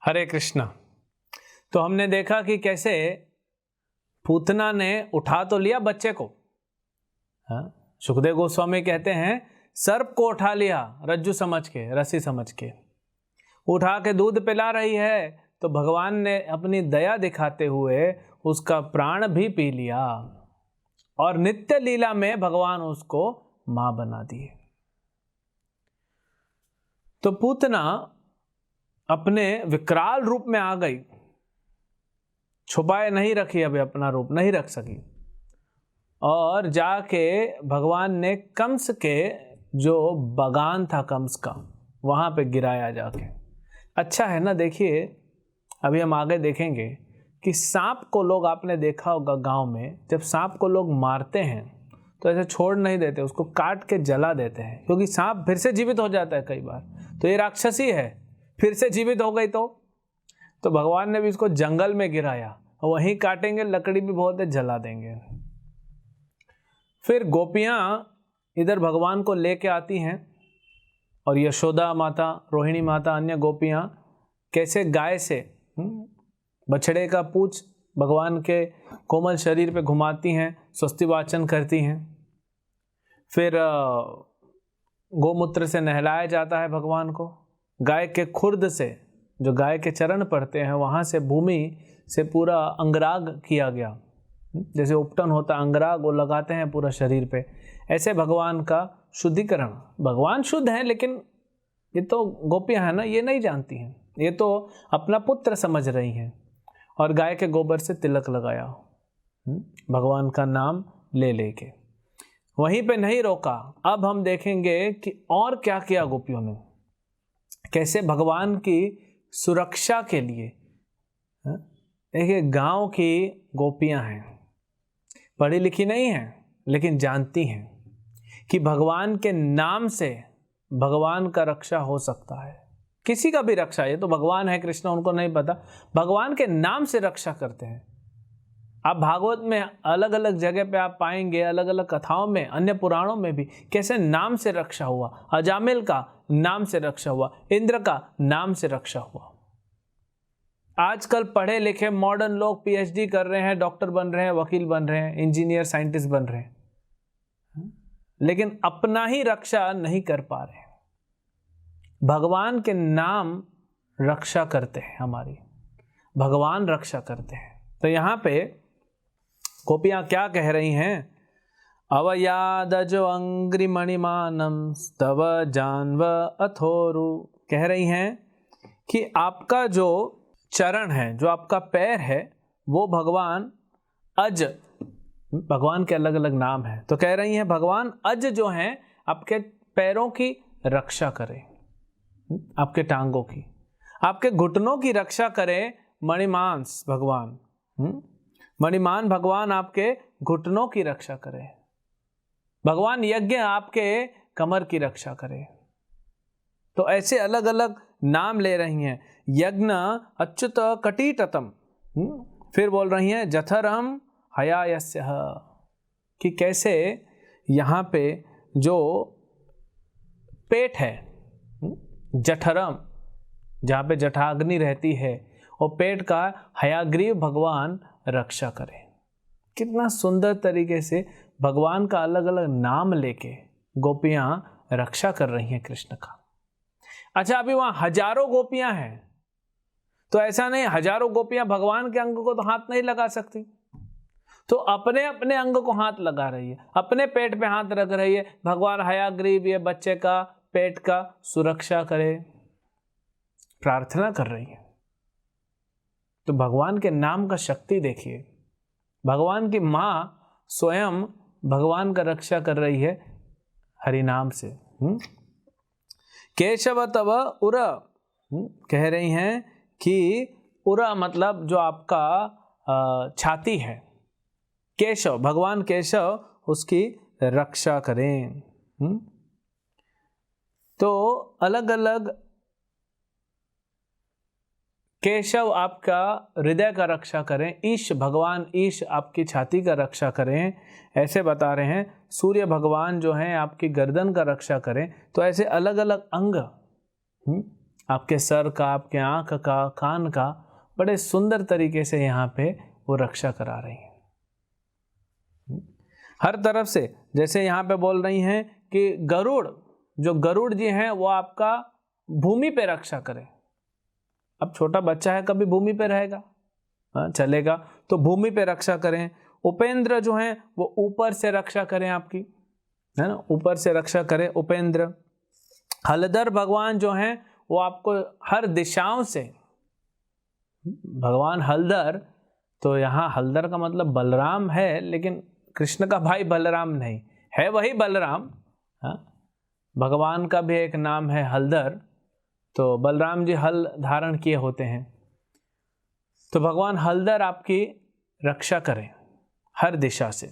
हरे कृष्णा। तो हमने देखा कि कैसे पूतना ने उठा तो लिया बच्चे को। सुखदेव गोस्वामी कहते हैं सर्प को उठा लिया रज्जू समझ के, रस्सी समझ के उठा के दूध पिला रही है, तो भगवान ने अपनी दया दिखाते हुए उसका प्राण भी पी लिया और नित्य लीला में भगवान उसको मां बना दिए। तो पूतना अपने विकराल रूप में आ गई, छुपाए नहीं रखी, अभी अपना रूप नहीं रख सकी, और जाके भगवान ने कंस के जो बगान था कंस का, वहां पे गिराया जाके। अच्छा है ना। देखिए अभी हम आगे देखेंगे कि सांप को लोग, आपने देखा होगा गांव में, जब सांप को लोग मारते हैं तो ऐसे छोड़ नहीं देते, उसको काट के जला देते हैं, क्योंकि सांप फिर से जीवित हो जाता है कई बार। तो ये राक्षसी है, फिर से जीवित हो गई तो भगवान ने भी इसको जंगल में गिराया, वहीं काटेंगे, लकड़ी भी बहुत है, जला देंगे। फिर गोपियां इधर भगवान को लेके आती हैं, और यशोदा माता, रोहिणी माता, अन्य गोपियां कैसे गाय से बछड़े का पूंछ भगवान के कोमल शरीर पे घुमाती हैं, स्वस्ति वाचन करती हैं। फिर गोमूत्र से नहलाया जाता है भगवान को। गाय के खुर्द से, जो गाय के चरण पड़ते हैं, वहाँ से भूमि से पूरा अंगराग किया गया, जैसे उपटन होता अंगराग, वो लगाते हैं पूरा शरीर पे। ऐसे भगवान का शुद्धिकरण। भगवान शुद्ध हैं, लेकिन ये तो गोपियां हैं ना, ये नहीं जानती हैं, ये तो अपना पुत्र समझ रही हैं। और गाय के गोबर से तिलक लगाया भगवान का नाम ले लेके। वहीं पे नहीं रोका, अब हम देखेंगे कि और क्या किया गोपियों ने, कैसे भगवान की सुरक्षा के लिए। देखिए गांव की गोपियां हैं, पढ़ी लिखी नहीं हैं, लेकिन जानती हैं कि भगवान के नाम से भगवान का रक्षा हो सकता है, किसी का भी रक्षा। ये तो भगवान है कृष्ण, उनको नहीं पता, भगवान के नाम से रक्षा करते हैं। आप भागवत में अलग अलग जगह पे आप पाएंगे, अलग अलग कथाओं में, अन्य पुराणों में भी, कैसे नाम से रक्षा हुआ। अजामिल का नाम से रक्षा हुआ, इंद्र का नाम से रक्षा हुआ। आजकल पढ़े लिखे मॉडर्न लोग पीएचडी कर रहे हैं, डॉक्टर बन रहे हैं, वकील बन रहे हैं, इंजीनियर, साइंटिस्ट बन रहे हैं, लेकिन अपना ही रक्षा नहीं कर पा रहे। भगवान के नाम रक्षा करते हैं, हमारी भगवान रक्षा करते हैं। तो यहाँ पे गोपियां क्या कह रही हैं? अवयादजो अंग्रिमणिमानम स्तव जानव अथोरु। कह रही हैं कि आपका जो चरण है, जो आपका पैर है, वो भगवान अज, भगवान के अलग अलग नाम हैं, तो कह रही हैं भगवान अज जो हैं आपके पैरों की रक्षा करें, आपके टांगों की, आपके घुटनों की रक्षा करें। मणिमांस भगवान, मणिमान भगवान आपके घुटनों की रक्षा करें। भगवान यज्ञ आपके कमर की रक्षा करें। तो ऐसे अलग अलग नाम ले रही हैं। यज्ञ अच्युत कटिततम, फिर बोल रही हैं जठरम हयायस्य, कि कैसे यहाँ पे जो पेट है, जठरम, जहाँ पे जठाग्नि रहती है, और पेट का हयाग्रीव भगवान रक्षा करें। कितना सुंदर तरीके से भगवान का अलग अलग नाम लेके गोपियां रक्षा कर रही हैं कृष्ण का। अच्छा, अभी वहां हजारों गोपियां हैं, तो ऐसा नहीं हजारों गोपियां भगवान के अंग को तो हाथ नहीं लगा सकती, तो अपने अपने अंग को हाथ लगा रही है, अपने पेट पे हाथ रख रही है। भगवान हयाग्रीव ये बच्चे का पेट का सुरक्षा करे, प्रार्थना कर रही है। तो भगवान के नाम का शक्ति देखिए। भगवान की मां स्वयं भगवान का रक्षा कर रही है हरि नाम से। केशव तव उर कह रही हैं कि उरा मतलब जो आपका छाती है, केशव, भगवान केशव उसकी रक्षा करें। तो अलग अलग केशव आपका हृदय का रक्षा करें, ईश भगवान ईश आपकी छाती का रक्षा करें, ऐसे बता रहे हैं। सूर्य भगवान जो हैं आपकी गर्दन का रक्षा करें। तो ऐसे अलग अलग अंग आपके सर का, आपके आँख का, कान का बड़े सुंदर तरीके से यहाँ पे वो रक्षा करा रही हैं हर तरफ से। जैसे यहाँ पे बोल रही हैं कि गरुड़, जो गरुड़ जी हैं वो आपका भूमि पे रक्षा करें। अब छोटा बच्चा है, कभी भूमि पे रहेगा, चलेगा, तो भूमि पे रक्षा करें। उपेंद्र जो हैं वो ऊपर से रक्षा करें आपकी, है ना, ऊपर से रक्षा करें उपेंद्र। हलधर भगवान जो हैं वो आपको हर दिशाओं से, भगवान हलधर, तो यहाँ हलधर का मतलब बलराम है, लेकिन कृष्ण का भाई बलराम नहीं है, वही बलराम। भगवान का भी एक नाम है हलधर, तो बलराम जी हल धारण किए होते हैं। तो भगवान हलधर आपकी रक्षा करें हर दिशा से,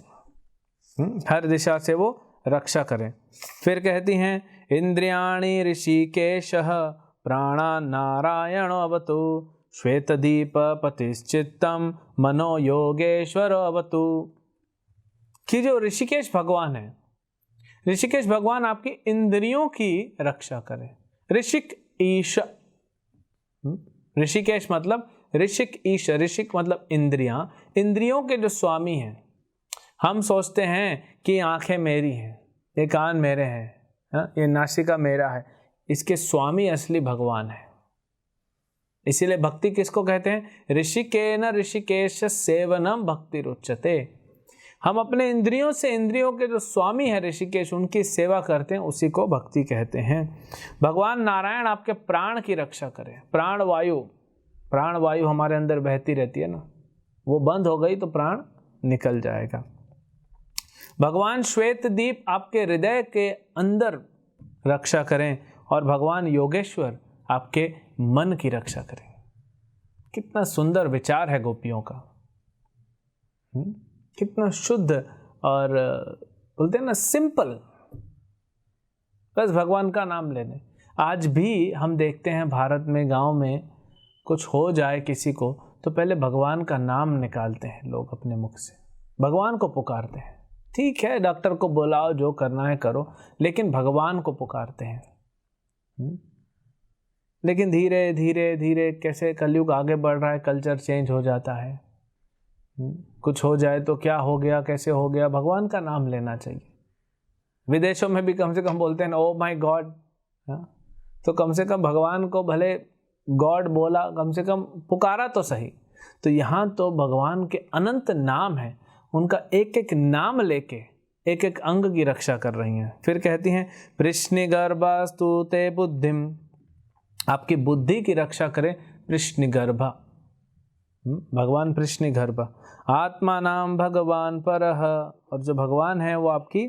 हर दिशा से वो रक्षा करें। फिर कहती हैं इंद्रियाणि ऋषिकेशः प्राणा नारायण अवतु श्वेतदीप पतिश्चित्तम मनो योगेश्वर अवतु। कि जो ऋषिकेश भगवान है, ऋषिकेश भगवान आपकी इंद्रियों की रक्षा करें। ऋषिक ईश, ऋषिकेश मतलब ऋषिक ईश, ऋषिक मतलब इंद्रियां, इंद्रियों के जो स्वामी हैं। हम सोचते हैं कि आंखें मेरी हैं, ये कान मेरे हैं, ये नासिका मेरा है, इसके स्वामी असली भगवान है। इसीलिए भक्ति किसको कहते हैं? ऋषिकेन ऋषिकेश सेवनम भक्ति रुच्यते। हम अपने इंद्रियों से, इंद्रियों के जो स्वामी है ऋषिकेश, उनकी सेवा करते हैं, उसी को भक्ति कहते हैं। भगवान नारायण आपके प्राण की रक्षा करें। प्राण वायु, प्राण वायु हमारे अंदर बहती रहती है ना, वो बंद हो गई तो प्राण निकल जाएगा। भगवान श्वेत दीप आपके हृदय के अंदर रक्षा करें, और भगवान योगेश्वर आपके मन की रक्षा करें। कितना सुंदर विचार है गोपियों का, कितना शुद्ध और बोलते हैं ना सिंपल, बस भगवान का नाम लेने। आज भी हम देखते हैं भारत में, गांव में कुछ हो जाए किसी को तो पहले भगवान का नाम निकालते हैं लोग अपने मुख से, भगवान को पुकारते हैं। ठीक है, डॉक्टर को बुलाओ, जो करना है करो, लेकिन भगवान को पुकारते हैं। लेकिन धीरे धीरे धीरे कैसे कलयुग आगे बढ़ रहा है, कल्चर चेंज हो जाता है। कुछ हो जाए तो क्या हो गया, कैसे हो गया, भगवान का नाम लेना चाहिए। विदेशों में भी कम से कम बोलते हैं ना, ओ माय गॉड, तो कम से कम भगवान को भले गॉड बोला, कम से कम पुकारा तो सही। तो यहाँ तो भगवान के अनंत नाम हैं, उनका एक एक नाम लेके एक एक अंग की रक्षा कर रही हैं। फिर कहती हैं पृश्निगर्भास्तुते बुद्धिम, आपकी बुद्धि की रक्षा करें पृश्निगर्भा, भगवान पृश्निगर्भ। आत्मा नाम भगवान परः, और जो भगवान है वो आपकी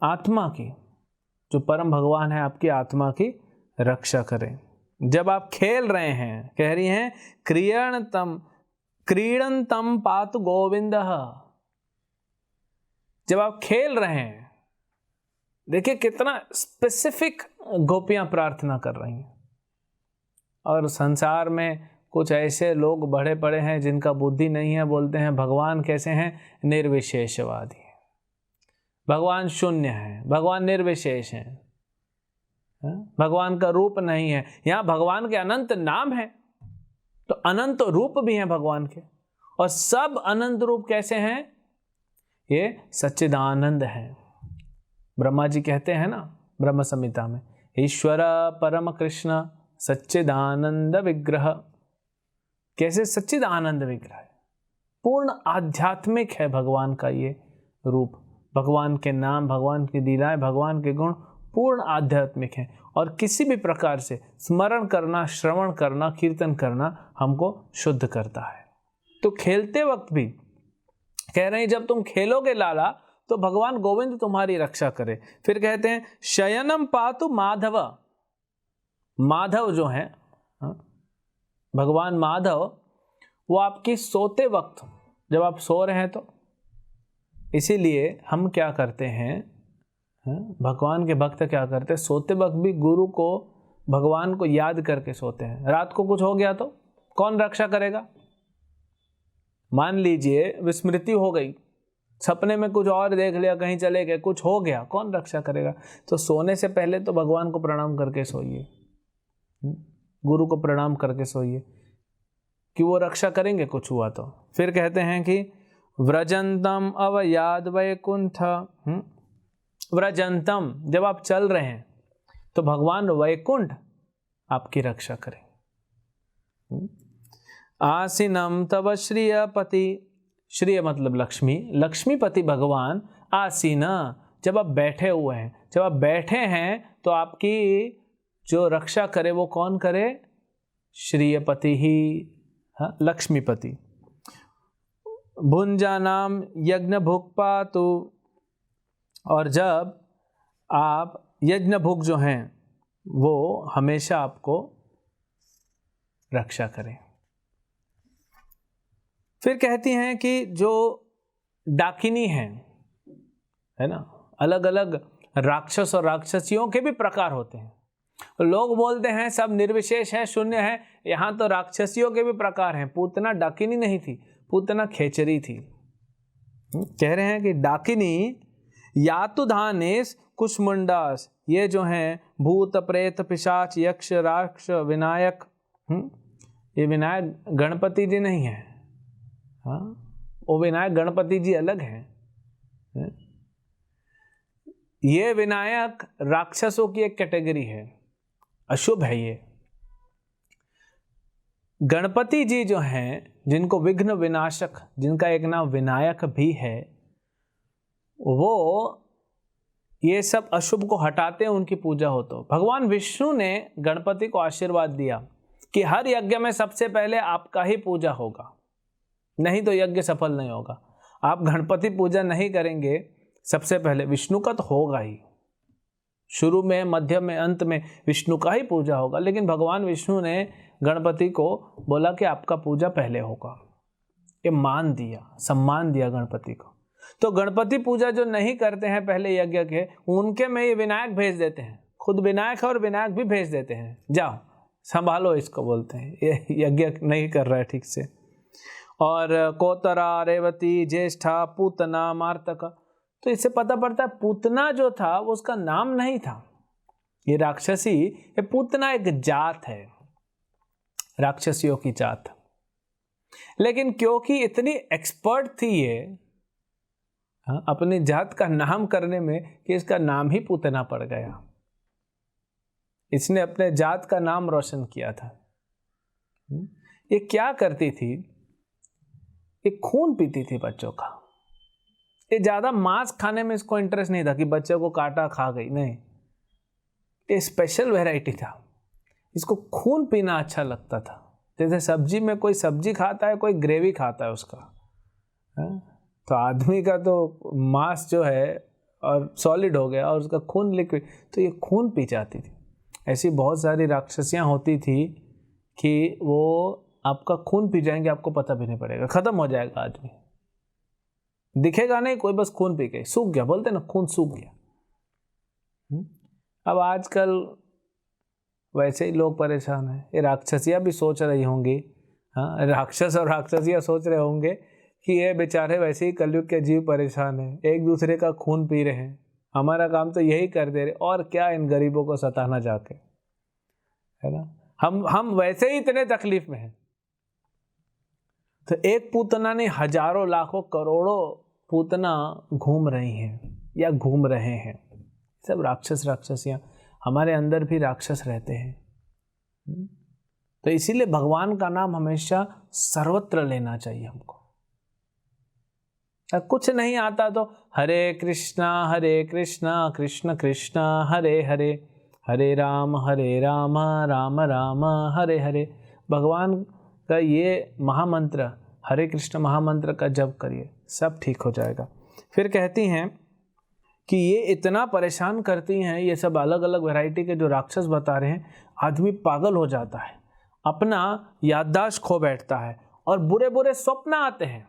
आत्मा की, जो परम भगवान है आपकी आत्मा की रक्षा करें। जब आप खेल रहे हैं, कह रही हैं क्रीडन्तम पातु गोविंदः, जब आप खेल रहे हैं, देखिए कितना स्पेसिफिक गोपियां प्रार्थना कर रही हैं। और संसार में कुछ ऐसे लोग बड़े पड़े हैं जिनका बुद्धि नहीं है, बोलते हैं भगवान कैसे हैं, निर्विशेषवादी है, भगवान शून्य है, भगवान निर्विशेष है, भगवान का रूप नहीं है। यहाँ भगवान के अनंत नाम है, तो अनंत रूप भी हैं भगवान के, और सब अनंत रूप कैसे हैं? ये सच्चिदानंद है। ब्रह्मा जी कहते हैं ना ब्रह्म संहिता में, ईश्वर परम कृष्ण सच्चिदानंद विग्रह। कैसे सच्चिदानंद विग्रह है, पूर्ण आध्यात्मिक है भगवान का ये रूप। भगवान के नाम, भगवान की लीलाएं, भगवान के गुण पूर्ण आध्यात्मिक हैं, और किसी भी प्रकार से स्मरण करना, श्रवण करना, कीर्तन करना हमको शुद्ध करता है। तो खेलते वक्त भी कह रहे हैं जब तुम खेलोगे लाला तो भगवान गोविंद तुम्हारी रक्षा करे। फिर कहते हैं शयनम पातु माधव, माधव जो है भगवान माधव वो आपकी सोते वक्त, जब आप सो रहे हैं तो, इसीलिए हम क्या करते हैं, भगवान के भक्त क्या करते हैं, सोते वक्त भी गुरु को, भगवान को याद करके सोते हैं। रात को कुछ हो गया तो कौन रक्षा करेगा? मान लीजिए विस्मृति हो गई, सपने में कुछ और देख लिया, कहीं चले गए, कुछ हो गया, कौन रक्षा करेगा? तो सोने से पहले तो भगवान को प्रणाम करके सोइए, गुरु को प्रणाम करके सोइए कि वो रक्षा करेंगे कुछ हुआ तो। फिर कहते हैं कि व्रजंतम अवयाद वैकुंठ, व्रजंतम, जब आप चल रहे हैं तो भगवान वैकुंठ आपकी रक्षा करें। आसीनम तव श्रियपति, श्रिय मतलब लक्ष्मी, लक्ष्मीपति भगवान आसीना, जब आप बैठे हुए हैं, जब आप बैठे हैं तो आपकी जो रक्षा करे वो कौन करे? श्रियपति ही, हाँ, लक्ष्मीपति। भुंजानाम यज्ञ भुक् पातु, और जब आप यज्ञ भुक् जो हैं वो हमेशा आपको रक्षा करें। फिर कहती हैं कि जो डाकिनी है ना, अलग अलग राक्षस और राक्षसियों के भी प्रकार होते हैं। लोग बोलते हैं सब निर्विशेष है, शून्य है, यहाँ तो राक्षसियों के भी प्रकार हैं। पूतना डाकिनी नहीं थी, पूतना खेचरी थी। कह रहे हैं कि डाकिनी यातुधानेश कुष्मुंडास, ये जो हैं भूत प्रेत पिशाच यक्ष राक्ष विनायक, ये विनायक गणपति जी नहीं है, हाँ, वो विनायक गणपति जी अलग हैं। ये विनायक राक्षसों की एक कैटेगरी है, अशुभ है ये। गणपति जी जो हैं, जिनको विघ्न विनाशक, जिनका एक नाम विनायक भी है, वो ये सब अशुभ को हटाते हैं, उनकी पूजा हो। तो भगवान विष्णु ने गणपति को आशीर्वाद दिया कि हर यज्ञ में सबसे पहले आपका ही पूजा होगा, नहीं तो यज्ञ सफल नहीं होगा। आप गणपति पूजा नहीं करेंगे सबसे पहले, विष्णु का तो होगा ही, शुरू में, मध्य में, अंत में विष्णु का ही पूजा होगा। लेकिन भगवान विष्णु ने गणपति को बोला कि आपका पूजा पहले होगा, ये मान दिया, सम्मान दिया गणपति को। तो गणपति पूजा जो नहीं करते हैं पहले यज्ञ के, उनके में ये विनायक भेज देते हैं, खुद विनायक और विनायक भी भेज देते हैं, जाओ संभालो इसको, बोलते हैं ये यज्ञ नहीं कर रहा है ठीक से। और कोतरा, रेवती, ज्येष्ठा, पूतना, मार्तक, तो इससे पता पड़ता है पूतना जो था वो उसका नाम नहीं था, ये राक्षसी, ये पूतना एक जात है, राक्षसियों की जात। लेकिन क्योंकि इतनी एक्सपर्ट थी ये अपनी जात का नाम करने में कि इसका नाम ही पूतना पड़ गया, इसने अपने जात का नाम रोशन किया था। ये क्या करती थी? ये खून पीती थी बच्चों का। ये ज़्यादा मांस खाने में इसको इंटरेस्ट नहीं था कि बच्चों को काटा खा गई, नहीं, ये स्पेशल वैरायटी था, इसको खून पीना अच्छा लगता था। जैसे सब्जी में कोई सब्जी खाता है, कोई ग्रेवी खाता है उसका, तो आदमी का तो मांस जो है और सॉलिड हो गया और उसका खून लिक्विड, तो ये खून पी जाती थी। ऐसी बहुत सारी राक्षसियाँ होती थी कि वो आपका खून पी जाएंगे, आपको पता भी नहीं पड़ेगा, खत्म हो जाएगा आदमी, दिखेगा नहीं कोई, बस खून पी गई, सूख गया, बोलते ना खून सूख गया। अब आजकल वैसे ही लोग परेशान हैं। ये राक्षसियाँ भी सोच रही होंगी, हाँ, राक्षस और राक्षसियाँ सोच रहे होंगे कि ये बेचारे वैसे ही कलयुग के जीव परेशान हैं, एक दूसरे का खून पी रहे हैं, हमारा काम तो यही कर दे रहे, और क्या इन गरीबों को सताना जाके, है ना। हम वैसे ही इतने तकलीफ में हैं। तो एक पूतना ने हजारों लाखों करोड़ों पूतना घूम रही हैं या घूम रहे हैं, सब राक्षस राक्षसियाँ, हमारे अंदर भी राक्षस रहते हैं। तो इसीलिए भगवान का नाम हमेशा सर्वत्र लेना चाहिए हमको। कुछ नहीं आता तो हरे कृष्णा कृष्ण कृष्ण हरे हरे, हरे राम राम राम हरे हरे। भगवान का ये महामंत्र, हरे कृष्ण महामंत्र का जप करिए, सब ठीक हो जाएगा। फिर कहती हैं कि ये इतना परेशान करती हैं, ये सब अलग अलग वैरायटी के जो राक्षस बता रहे हैं, आदमी पागल हो जाता है। अपना याददाश्त खो बैठता है और बुरे बुरे स्वप्न आते हैं,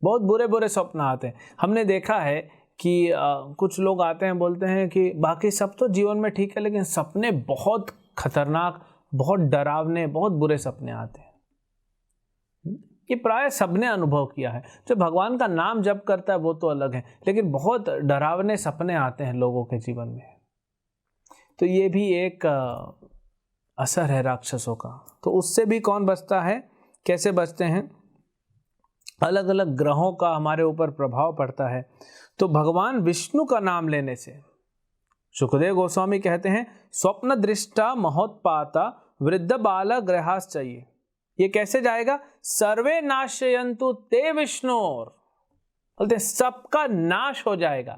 बहुत बुरे बुरे स्वप्न आते हैं। हमने देखा है कि कुछ लोग आते हैं, बोलते हैं कि बाकी सब तो जीवन में ठीक है, लेकिन सपने बहुत खतरनाक, बहुत डरावने, बहुत बुरे सपने आते हैं। ये प्राय सबने अनुभव किया है। जो भगवान का नाम जप करता है वो तो अलग है, लेकिन बहुत डरावने सपने आते हैं लोगों के जीवन में। तो ये भी एक असर है राक्षसों का। तो उससे भी कौन बचता है, कैसे बचते हैं? अलग अलग ग्रहों का हमारे ऊपर प्रभाव पड़ता है। तो भगवान विष्णु का नाम लेने से, सुखदेव गोस्वामी कहते हैं, स्वप्न दृष्टा महोत्पाता वृद्ध बाला ग्रहास चाहिए। ये कैसे जाएगा? सर्वे नाशयंतु ते विष्णुर, बोलते सबका नाश हो जाएगा।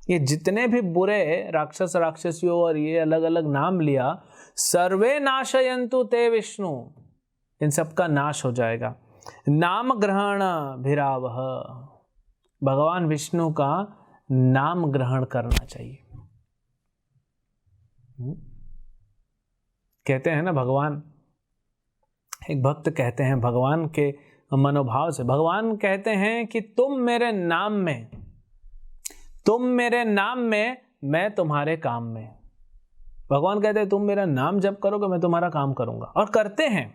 ये जितने भी बुरे राक्षस राक्षसियों और ये अलग अलग नाम लिया, सर्वे नाशयंतु ते विष्णु, इन सबका नाश हो जाएगा। नाम ग्रहण भिरावह, भगवान विष्णु का नाम ग्रहण करना चाहिए। कहते हैं ना, भगवान, एक भक्त कहते हैं भगवान के मनोभाव से, भगवान कहते हैं कि तुम मेरे नाम में, मैं तुम्हारे काम में। भगवान कहते हैं तुम मेरा नाम जप करोगे, मैं तुम्हारा काम करूंगा, और करते हैं।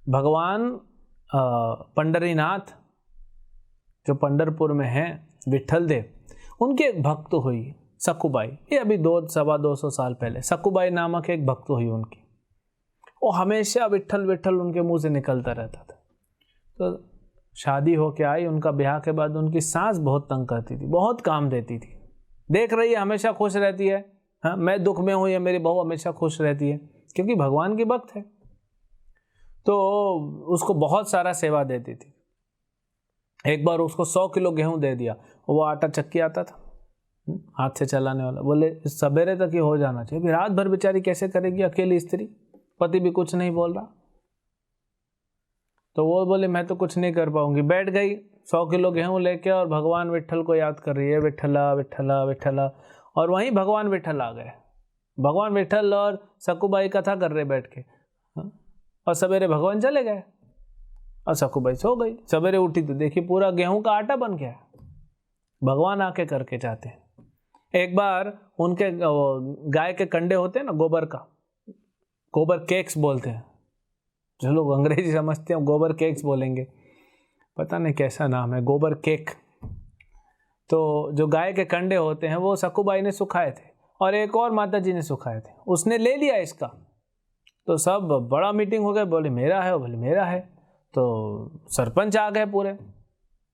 भगवान पंडरीनाथ जो पंडरपुर में है, विठल देव, उनकी एक भक्त हुई सकुबाई। ये अभी 200-225 साल पहले सकुबाई नामक एक भक्त हुई उनकी। वो हमेशा विठल विठल उनके मुंह से निकलता रहता था। तो शादी होके आई, उनका ब्याह के बाद उनकी सास बहुत तंग करती थी, बहुत काम देती थी। देख रही है हमेशा खुश रहती है, हाँ मैं दुख में हूँ, या मेरी बहू हमेशा खुश रहती है, क्योंकि भगवान की भक्त है। तो उसको बहुत सारा सेवा देती थी। एक बार उसको 100 किलो गेहूं दे दिया, वो आटा चक्की आता था हाथ से चलाने वाला, बोले सवेरे तक ही हो जाना चाहिए। फिर रात भर बेचारी कैसे करेगी, अकेली स्त्री, पति भी कुछ नहीं बोल रहा। तो वो बोले मैं तो कुछ नहीं कर पाऊंगी, बैठ गई 100 किलो गेहूं लेके और भगवान विठल को याद कर रही है, विठला विठला विठला। और वहीं भगवान विठल आ गए। भगवान विठल और सकुबाई कथा कर रहे बैठ के, और सवेरे भगवान चले गए और सकुबाई सो गई। सवेरे उठी तो देखी पूरा गेहूं का आटा बन गया। भगवान आके करके जाते हैं। एक बार उनके गाय के कंडे होते हैं ना, गोबर का, गोबर केक्स बोलते हैं, जो लोग अंग्रेजी समझते हैं गोबर केक्स बोलेंगे, पता नहीं कैसा नाम है, गोबर केक। तो जो गाय के कंडे होते हैं वो सकुबाई ने सुखाए थे और एक और माता जी ने सुखाए थे। उसने ले लिया इसका, तो सब बड़ा मीटिंग हो गया, बोले मेरा है, बोले मेरा है। तो सरपंच आ गए, पूरे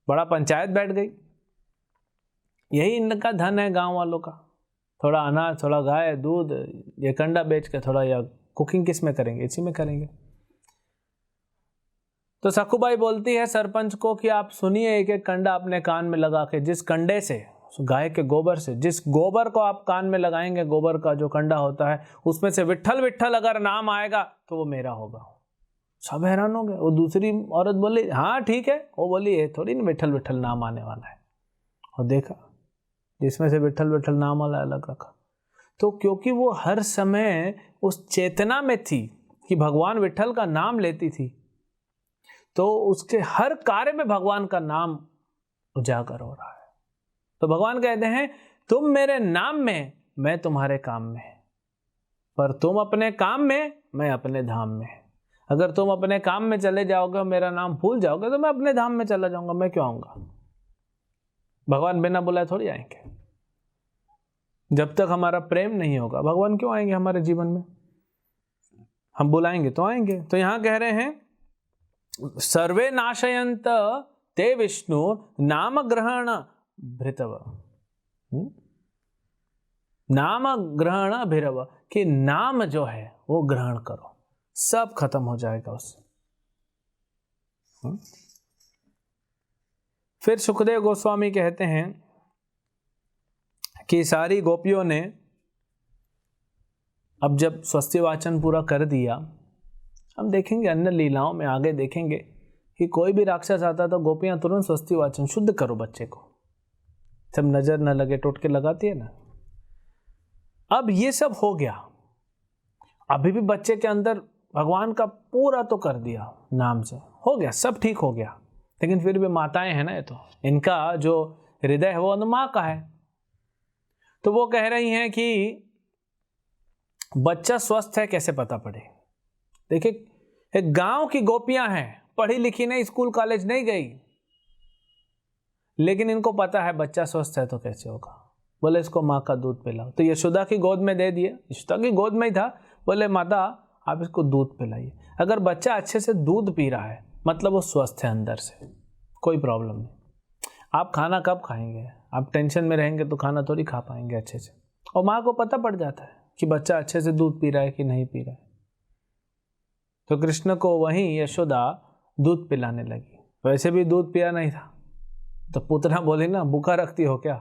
बड़ा पंचायत बैठ गई। यही इनका धन है गांव वालों का, थोड़ा अनाज, थोड़ा गाय, दूध, ये कंडा बेच के थोड़ा, या कुकिंग किस में करेंगे, इसी में करेंगे। तो सकुबाई बोलती है सरपंच को कि आप सुनिए, एक एक कंडा अपने कान में लगा के, जिस कंडे से, गाय के गोबर से, जिस गोबर को आप कान में लगाएंगे, गोबर का जो कंडा होता है, उसमें से विठल विठल अगर नाम आएगा तो वो मेरा होगा। सब हैरान हो गए। वो दूसरी औरत बोली हाँ ठीक है, वो बोली ये थोड़ी ना विठल विठल नाम आने वाला है। और देखा जिसमें से विठल विठल नाम वाला अलग रखा। तो क्योंकि वो हर समय उस चेतना में थी कि भगवान विठल का नाम लेती थी, तो उसके हर कार्य में भगवान का नाम उजागर हो रहा है। तो भगवान कहते हैं तुम मेरे नाम में, मैं तुम्हारे काम में, पर तुम अपने काम में, मैं अपने धाम में। अगर तुम अपने काम में चले जाओगे और मेरा नाम भूल जाओगे तो मैं अपने धाम में चला जाऊंगा, मैं क्यों आऊंगा। भगवान बिना बुलाए थोड़ी आएंगे। जब तक हमारा प्रेम नहीं होगा भगवान क्यों आएंगे हमारे जीवन में। हम बुलाएंगे तो आएंगे। तो यहां कह रहे हैं सर्वे नाशयंत ते विष्णु नाम ग्रहण भृतव, नाम ग्रहण भैरव, कि नाम जो है वो ग्रहण करो, सब खत्म हो जाएगा उससे। फिर सुखदेव गोस्वामी कहते हैं कि सारी गोपियों ने अब जब स्वस्ति वाचन पूरा कर दिया, हम देखेंगे अन्य लीलाओं में आगे देखेंगे कि कोई भी राक्षस आता तो गोपियां तुरंत स्वस्ति वाचन, शुद्ध करो बच्चे को, सब नजर न लगे, टोटके लगाती है ना। अब ये सब हो गया, अभी भी बच्चे के अंदर भगवान का पूरा तो कर दिया नाम से, हो गया, सब ठीक हो गया, लेकिन फिर भी माताएं हैं ना, ये तो इनका जो हृदय है वो माँ का है। तो वो कह रही हैं कि बच्चा स्वस्थ है कैसे पता पड़े। देखिए, एक गांव की गोपियां हैं, पढ़ी लिखी नहीं, स्कूल कॉलेज नहीं गई, लेकिन इनको पता है बच्चा स्वस्थ है तो कैसे होगा। बोले इसको माँ का दूध पिलाओ, तो यशोदा की गोद में दे दिए, यशोदा की गोद में ही था। बोले माता आप इसको दूध पिलाइए। अगर बच्चा अच्छे से दूध पी रहा है मतलब वो स्वस्थ है अंदर से, कोई प्रॉब्लम नहीं। आप खाना कब खाएंगे, आप टेंशन में रहेंगे तो खाना थोड़ी खा पाएंगे अच्छे से। और माँ को पता पड़ जाता है कि बच्चा अच्छे से दूध पी रहा है कि नहीं पी रहा है। तो कृष्ण को वहीं यशोदा दूध पिलाने लगी। वैसे भी दूध पिया नहीं था, तो पूतना बोली ना भूखा रखती हो क्या,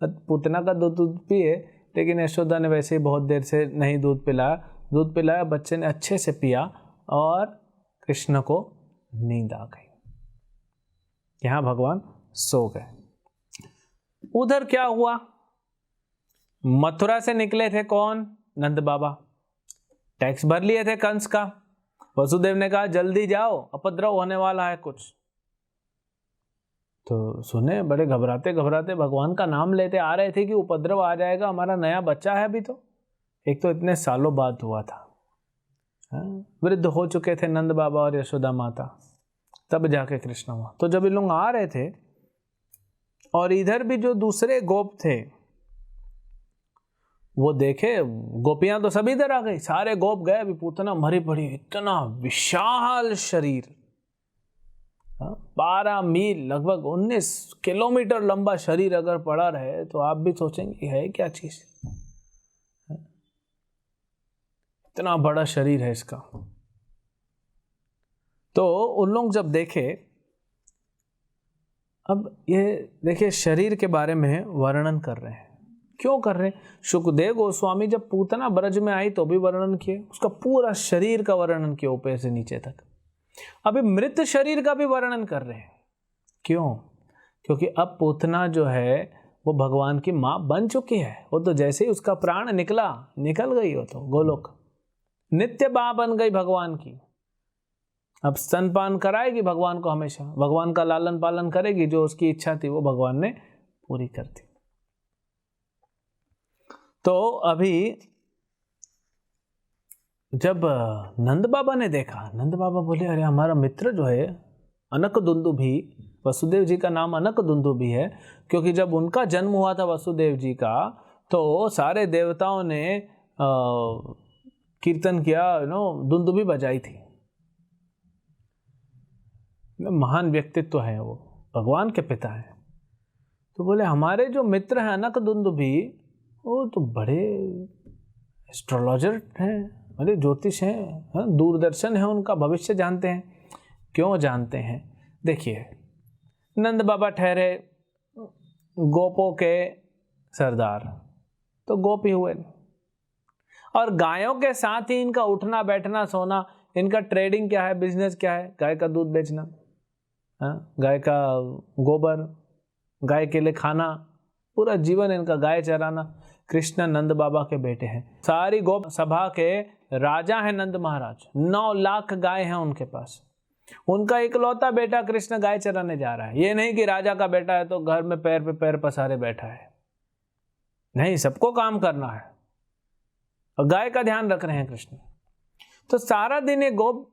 पूतना का दूध पिए, लेकिन यशोदा ने वैसे ही बहुत देर से नहीं दूध पिलाया। दूध पिलाया, बच्चे ने अच्छे से पिया और कृष्ण को नींद आ गई। यहां भगवान सो गए। उधर क्या हुआ, मथुरा से निकले थे कौन, नंद बाबा, टैक्स भर लिए थे कंस का। वसुदेव ने कहा जल्दी जाओ, उपद्रव होने वाला है कुछ। तो सुने, बड़े घबराते घबराते भगवान का नाम लेते आ रहे थे कि उपद्रव आ जाएगा, हमारा नया बच्चा है अभी तो, एक तो इतने सालों बाद हुआ था, वृद्ध हो चुके थे नंद बाबा और यशोदा माता, तब जाके कृष्ण हुआ। तो जब ये लोग आ रहे थे और इधर भी जो दूसरे गोप थे वो देखे, गोपियां तो सभी इधर आ गई, सारे गोप गए, अभी पूतना मरी पड़ी, इतना विशाल शरीर, 12 मील लगभग 19 किलोमीटर लंबा शरीर अगर पड़ा रहे तो आप भी सोचेंगे है क्या चीज, इतना बड़ा शरीर है इसका। तो उन लोग जब देखे, अब ये देखिए शरीर के बारे में वर्णन कर रहे हैं, क्यों कर रहे हैं, शुकदेव गोस्वामी जब पूतना ब्रज में आई तो भी वर्णन किए, उसका पूरा शरीर का वर्णन किया ऊपर से नीचे तक। अभी मृत शरीर का भी वर्णन कर रहे हैं, क्यों, क्योंकि अब पूतना जो है वो भगवान की माँ बन चुकी है। वो तो जैसे ही उसका प्राण निकल गई, हो तो गोलोक नित्य माँ बन गई भगवान की। अब स्तनपान कराएगी भगवान को, हमेशा भगवान का लालन पालन करेगी, जो उसकी इच्छा थी वो भगवान ने पूरी कर दी। तो अभी जब नंद बाबा ने देखा, नंद बाबा बोले अरे हमारा मित्र जो है अनकदुंदुभी, वसुदेव जी का नाम अनकदुंदुभी है, क्योंकि जब उनका जन्म हुआ था वसुदेव जी का तो सारे देवताओं ने कीर्तन किया, दुंदुभी बजाई थी। महान व्यक्तित्व है वो, भगवान के पिता है। तो बोले हमारे जो मित्र हैं अनकदुंदुभी, वो तो बड़े एस्ट्रोलॉजर हैं, बड़े ज्योतिष हैं, दूरदर्शन है, उनका भविष्य जानते हैं। क्यों जानते हैं, देखिए नंद बाबा ठहरे गोपों के सरदार, तो गोप ही हुए, और गायों के साथ ही इनका उठना बैठना सोना, इनका ट्रेडिंग क्या है, बिजनेस क्या है, गाय का दूध बेचना, गाय का गोबर, गाय के लिए खाना, पूरा जीवन इनका गाय चराना। कृष्ण नंद बाबा के बेटे हैं, सारी गोप सभा के राजा हैं नंद महाराज, 9 लाख गाय हैं उनके पास। उनका इकलौता बेटा कृष्ण गाय चराने जा रहा है। ये नहीं कि राजा का बेटा है तो घर में पैर पे पैर पसारे बैठा है, नहीं, सबको काम करना है और गाय का ध्यान रख रहे हैं कृष्ण। तो सारा दिन ये गोप,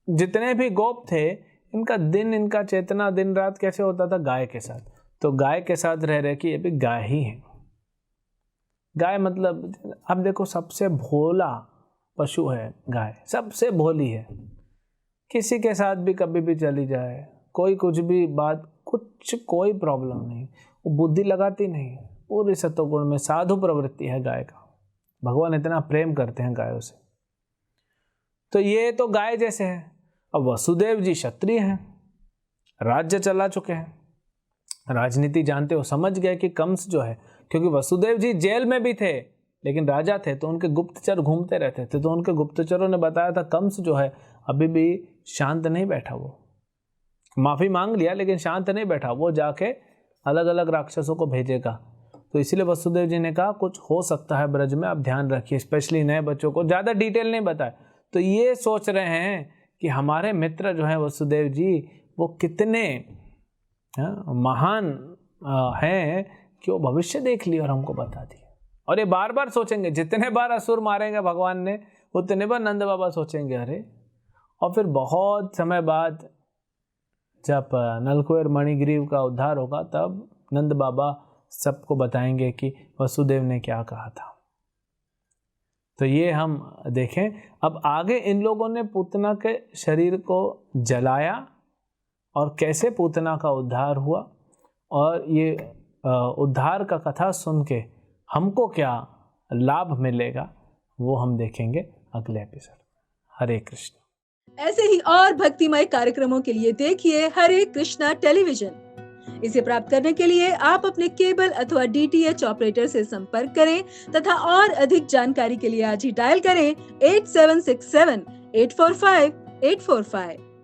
जितने भी गोप थे, इनका दिन, इनका चेतना दिन रात कैसे होता था, गाय के साथ। तो गाय के साथ रह रहे कि ये भी गाय ही है। गाय मतलब अब देखो सबसे भोला पशु है गाय, सबसे भोली है, किसी के साथ भी कभी भी चली जाए, कोई कुछ भी बात, कोई प्रॉब्लम नहीं, वो बुद्धि लगाती नहीं, पूरी सत्वगुण में साधु प्रवृत्ति है गाय का। भगवान इतना प्रेम करते हैं गायों से। तो ये तो गाय जैसे है। अब वसुदेव जी क्षत्रिय हैं, राज्य चला चुके हैं, राजनीति जानते हो, समझ गए कि कंस जो है, क्योंकि वसुदेव जी जेल में भी थे लेकिन राजा थे, तो उनके गुप्तचर घूमते रहते थे। तो उनके गुप्तचरों ने बताया था कंस जो है अभी भी शांत नहीं बैठा, वो माफी मांग लिया लेकिन शांत नहीं बैठा, वो जाके अलग अलग राक्षसों को भेजेगा। तो इसलिए वसुदेव जी ने कहा कुछ हो सकता है ब्रज में, आप ध्यान रखिए, स्पेशली नए बच्चों को ज़्यादा डिटेल नहीं बताए। तो ये सोच रहे हैं कि हमारे मित्र जो हैं वसुदेव जी वो कितने महान हैं कि वो भविष्य देख लिए और हमको बता दिए। और ये बार बार सोचेंगे, जितने बार असुर मारेंगे भगवान ने उतने बार नंद बाबा सोचेंगे अरे। और फिर बहुत समय बाद जब नलकुबेर मणिग्रीव का उद्धार होगा तब नंद बाबा सबको बताएंगे कि वसुदेव ने क्या कहा था। तो ये हम देखें। अब आगे इन लोगों ने पूतना के शरीर को जलाया और कैसे पूतना का उद्धार हुआ, और ये उद्धार का कथा सुन के हमको क्या लाभ मिलेगा वो हम देखेंगे अगले एपिसोड। हरे कृष्ण। ऐसे ही और भक्तिमय कार्यक्रमों के लिए देखिए हरे कृष्णा टेलीविजन। इसे प्राप्त करने के लिए आप अपने केबल अथवा DTH ऑपरेटर से संपर्क करें तथा और अधिक जानकारी के लिए आज ही डायल करें 8767 845 845।